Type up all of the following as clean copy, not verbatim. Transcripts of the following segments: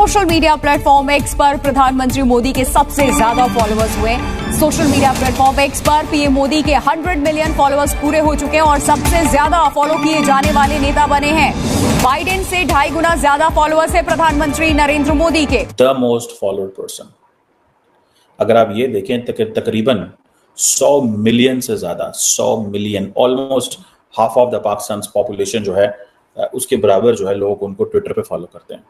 Social media platform x पर प्रधानमंत्री मोदी के सबसे ज्यादा फॉलोअर्स हुए। सोशल मीडिया प्लेटफॉर्म एक्स पर पीएम मोदी के 100 मिलियन फॉलोअर्स पूरे हो चुके हैं और सबसे ज्यादा फॉलो किए जाने वाले नेता बने हैं। बाइडेन से 2.5 गुना ज्यादा फॉलोअर्स है प्रधानमंत्री नरेंद्र मोदी के। द मोस्ट फॉलोड पर्सन, अगर आप ये देखें तकरीबन 100 मिलियन से ज्यादा, 100 million, almost half of the Pakistan population जो है उसके बराबर जो है लोग उनको ट्विटर पे फॉलो करते हैं।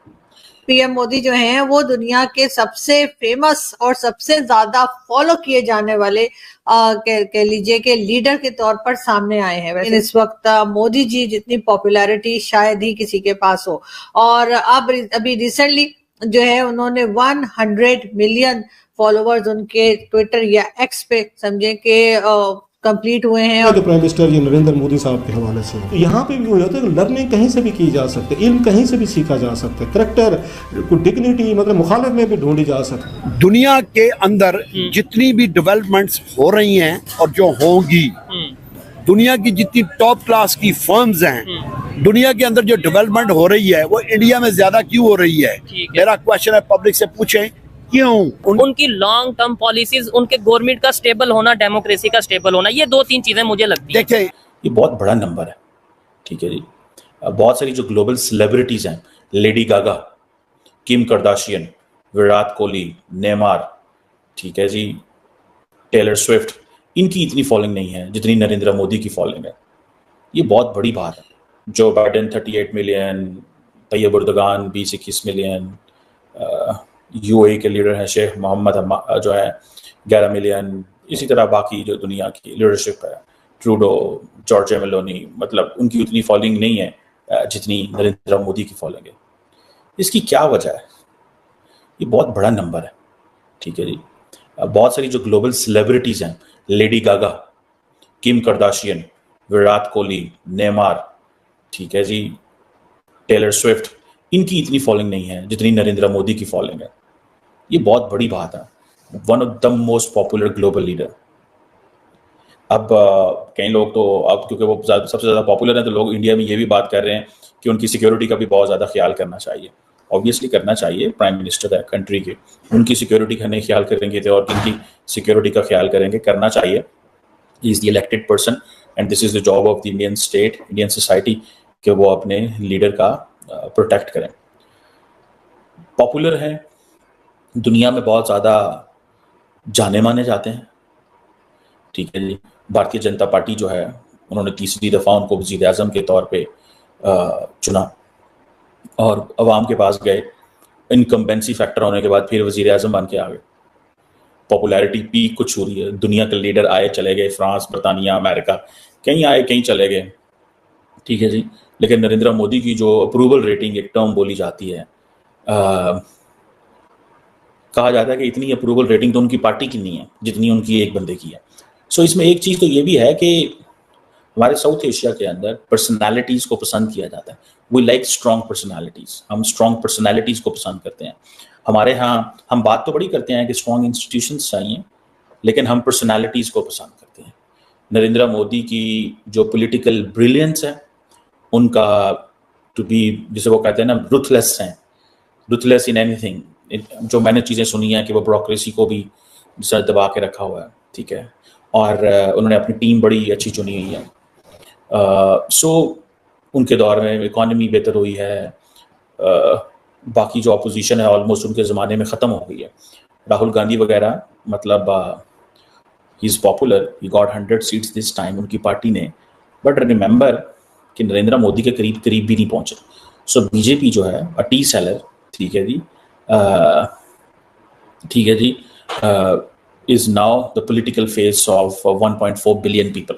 पीएम मोदी जो हैं वो दुनिया के सबसे फेमस और सबसे ज्यादा फॉलो किए जाने वाले कह लीजिए कि लीडर के तौर पर सामने आए हैं। वैसे इस वक्त मोदी जी जितनी पॉपुलैरिटी शायद ही किसी के पास हो, और अब अभी रिसेंटली जो है उन्होंने 100 मिलियन फॉलोवर्स उनके ट्विटर या एक्स पे समझे कि कंप्लीट हुए हैं। और प्राइम मिनिस्टर जी नरेंद्र मोदी साहब के हवाले से तो यहाँ पे भी होता है कि लर्निंग कहीं से भी की जा सकती है, इल्म कहीं से भी सीखा जा सकता है, करैक्टर को डिग्निटी मतलब मुखालिफ में भी ढूंढी जा सकती है। दुनिया के अंदर जितनी भी डेवलपमेंट्स हो रही हैं और जो होंगी, दुनिया की जितनी टॉप क्लास की फर्म्स हैं, दुनिया के अंदर जो डेवलपमेंट हो रही है वो इंडिया में ज्यादा क्यों हो रही है? मेरा क्वेश्चन है, पब्लिक से पूछें क्यों? उनकी लॉन्ग टर्म पॉलिसीज, उनके गवर्नमेंट का स्टेबल होना, डेमोक्रेसी का स्टेबल होना, ये 2-3 चीजें मुझे लगती है। देखिए ये बहुत बड़ा नंबर है, ठीक है जी। बहुत सारी जो ग्लोबल सेलिब्रिटीज हैं, Lady Gaga, Kim Kardashian, Virat Kohli, Neymar, ठीक है जी, टेलर स्विफ्ट, इनकी इतनी फॉलोइंग नहीं है जितनी नरेंद्र मोदी की फॉलोइंग है। ये बहुत बड़ी बात है। Joe Biden 38 million, Tayyip Erdogan 20-21 million, UAE के लीडर हैं शेख मोहम्मद जो है 11 मिलियन, इसी तरह बाकी जो दुनिया की लीडरशिप है, ट्रूडो, जॉर्जिया मेलोनी, मतलब उनकी उतनी फॉलोइंग नहीं है जितनी नरेंद्र मोदी की फॉलोइंग है। इसकी क्या वजह है? ये बहुत बड़ा नंबर है, ठीक है जी। बहुत सारी जो ग्लोबल सेलिब्रिटीज हैं, Lady Gaga, Kim Kardashian, Virat Kohli, Neymar, ठीक है जी, टेलर स्विफ्ट, इनकी इतनी फॉलोइंग नहीं है जितनी नरेंद्र मोदी की फॉलोइंग है। ये बहुत बड़ी बात है। One of the most popular global leader. अब कई लोग तो अब क्योंकि वो सबसे ज़्यादा पॉपुलर है तो लोग इंडिया में ये भी बात कर रहे हैं कि उनकी सिक्योरिटी का भी बहुत ज़्यादा ख्याल करना चाहिए। ऑब्वियसली करना चाहिए, प्राइम मिनिस्टर है कंट्री के, उनकी सिक्योरिटी का नहीं ख्याल करेंगे तो और किनकी सिक्योरिटी का ख्याल करेंगे? करना चाहिए। He is the elected person and this is the job of the Indian state, Indian society, कि वो अपने लीडर का प्रोटेक्ट करें। पॉपुलर हैं, दुनिया में बहुत ज़्यादा जाने माने जाते हैं, ठीक है जी। भारतीय जनता पार्टी जो है उन्होंने तीसरी दफ़ा उनको वज़ीर आज़म के तौर पे चुना और अवाम के पास गए। इनकम्बेंसी फैक्टर होने के बाद फिर वज़ीर आज़म बन के आ गए। पॉपुलैरिटी पीक को छू रही है। दुनिया के लीडर आए चले गए, फ्रांस, बरतानिया, अमेरिका, कहीं आए कहीं चले गए, ठीक है जी। लेकिन नरेंद्र मोदी की जो अप्रूवल रेटिंग, एक टर्म बोली जाती है, कहा जाता है कि इतनी अप्रूवल रेटिंग तो उनकी पार्टी की नहीं है जितनी उनकी एक बंदे की है। सो इसमें एक चीज़ तो ये भी है कि हमारे साउथ एशिया के अंदर पर्सनालिटीज़ को पसंद किया जाता है। वी लाइक स्ट्रॉन्ग पर्सनालिटीज़, हम स्ट्रॉन्ग पर्सनालिटीज़ को पसंद करते हैं। हमारे यहाँ हम बात तो बड़ी करते हैं कि स्ट्रॉन्ग इंस्टीट्यूशंस चाहिए, लेकिन हम पर्सनालिटीज़ को पसंद करते हैं। नरेंद्र मोदी की जो पॉलिटिकल ब्रिलियंस है, उनका टू बी, जिसे वो कहते हैं ना, रुथलेस हैं, रुथलेस इन एनीथिंग। जो मैंने चीज़ें सुनी हैं कि वो ब्यूरोक्रेसी को भी सर दबा के रखा हुआ है, ठीक है, और उन्होंने अपनी टीम बड़ी अच्छी चुनी हुई है। सो उनके दौर में इकॉनमी बेहतर हुई है। बाकी जो अपोजिशन है ऑलमोस्ट उनके ज़माने में ख़त्म हो गई है। राहुल गांधी वगैरह, मतलब he is popular, he got 100 seats this time उनकी पार्टी ने, बट रिमेंबर कि नरेंद्र मोदी के करीब भी नहीं पहुंचे। सो बीजेपी जो है अ टी सेलर, ठीक है जी, ठीक है जी, is now the political face of 1.4 billion people,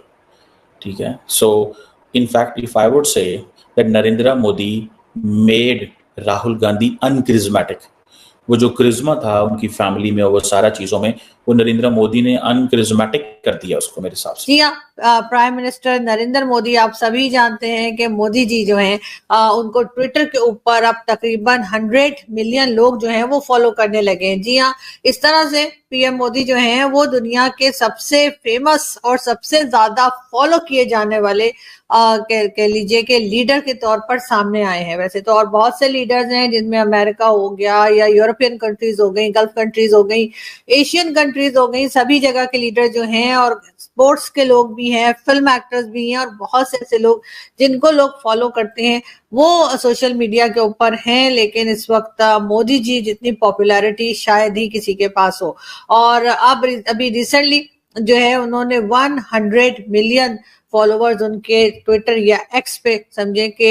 ठीक है। So in fact if I would say that Narendra Modi made Rahul Gandhi uncharismatic, वो जो क्रिज्मा था उनकी फैमिली में और वो सारा चीजों में, वो नरेंद्र मोदी ने अनक्रिज्मेटिक कर दिया उसको, मेरे हिसाब से। जी हाँ, प्राइम मिनिस्टर नरेंद्र मोदी, आप सभी जानते हैं कि मोदी जी जो हैं उनको ट्विटर के ऊपर अब तकरीबन 100 मिलियन लोग जो हैं वो फॉलो करने लगे हैं। जी हाँ, इस तरह से पीएम मोदी जो हैं वो दुनिया के सबसे फेमस और सबसे ज्यादा फॉलो किए जाने वाले कह लीजिए कि लीडर के तौर पर सामने आए हैं। वैसे तो और बहुत से लीडर्स हैं जिनमें अमेरिका हो गया या यूरोपियन कंट्रीज हो गई, गल्फ कंट्रीज हो गई, एशियन कंट्रीज हो गई, सभी जगह के लीडर जो हैं और स्पोर्ट्स के लोग भी हैं, फिल्म एक्टर्स भी हैं और बहुत से ऐसे लोग जिनको लोग फॉलो करते हैं वो सोशल मीडिया के ऊपर हैं। लेकिन इस वक्त मोदी जी जितनी पॉपुलैरिटी शायद ही किसी के पास हो। और अब अभी रिसेंटली जो है उन्होंने 100 मिलियन फॉलोवर्स उनके ट्विटर या एक्स पे समझे कि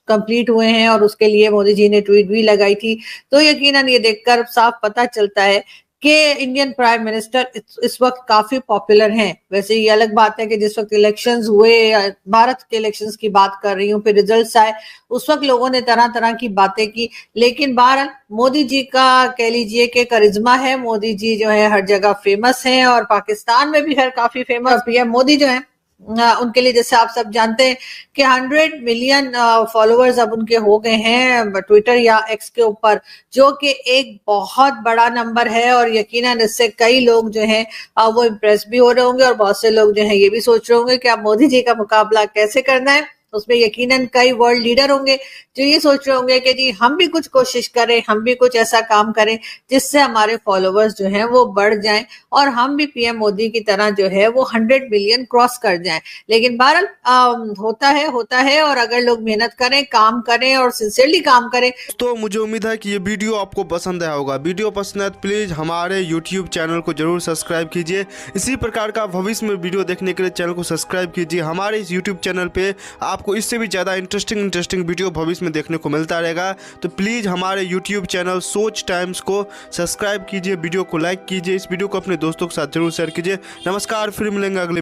कंप्लीट हुए हैं और उसके लिए मोदी जी ने ट्वीट भी लगाई थी। तो यकीनन ये देखकर साफ पता चलता है कि इंडियन प्राइम मिनिस्टर इस वक्त काफी पॉपुलर हैं। वैसे ये अलग बात है कि जिस वक्त इलेक्शंस हुए, भारत के इलेक्शंस की बात कर रही हूँ, फिर रिजल्ट्स आए, उस वक्त लोगों ने तरह तरह की बातें की। लेकिन बहरहाल मोदी जी का कह लीजिए कि करिश्मा है, मोदी जी जो है हर जगह फेमस हैं और पाकिस्तान में भी खैर काफी फेमस पीएम मोदी जो है उनके लिए जैसे आप सब जानते हैं कि 100 मिलियन फॉलोअर्स अब उनके हो गए हैं ट्विटर या एक्स के ऊपर, जो कि एक बहुत बड़ा नंबर है। और यकीनन इससे कई लोग जो हैं वो इम्प्रेस भी हो रहे होंगे और बहुत से लोग जो हैं ये भी सोच रहे होंगे कि अब मोदी जी का मुकाबला कैसे करना है। उसमें यकीनन कई वर्ल्ड लीडर होंगे जो ये सोच रहे होंगे कि जी हम भी कुछ कोशिश करें, हम भी कुछ ऐसा काम करें जिससे हमारे फॉलोवर्स जो हैं वो बढ़ जाएं और हम भी पीएम मोदी की तरह जो है वो 100 मिलियन क्रॉस कर जाएं। लेकिन बहरहाल होता है और अगर लोग मेहनत करें, काम करें और सिंसियरली काम करें। तो मुझे उम्मीद है कि ये वीडियो आपको पसंद आया होगा। वीडियो पसंद है तो प्लीज़ हमारे यूट्यूब चैनल को जरूर सब्सक्राइब कीजिए। इसी प्रकार का भविष्य में वीडियो देखने के लिए चैनल को सब्सक्राइब कीजिए। हमारे इस यूट्यूब चैनल पे आपको इससे भी ज़्यादा इंटरेस्टिंग वीडियो भविष्य में देखने को मिलता रहेगा। तो प्लीज़ हमारे यूट्यूब चैनल सोच टाइम्स को सब्सक्राइब कीजिए, वीडियो को लाइक कीजिए, इस वीडियो को अपने दोस्तों के साथ जरूर शेयर कीजिए। नमस्कार, फिर मिलेंगे अगले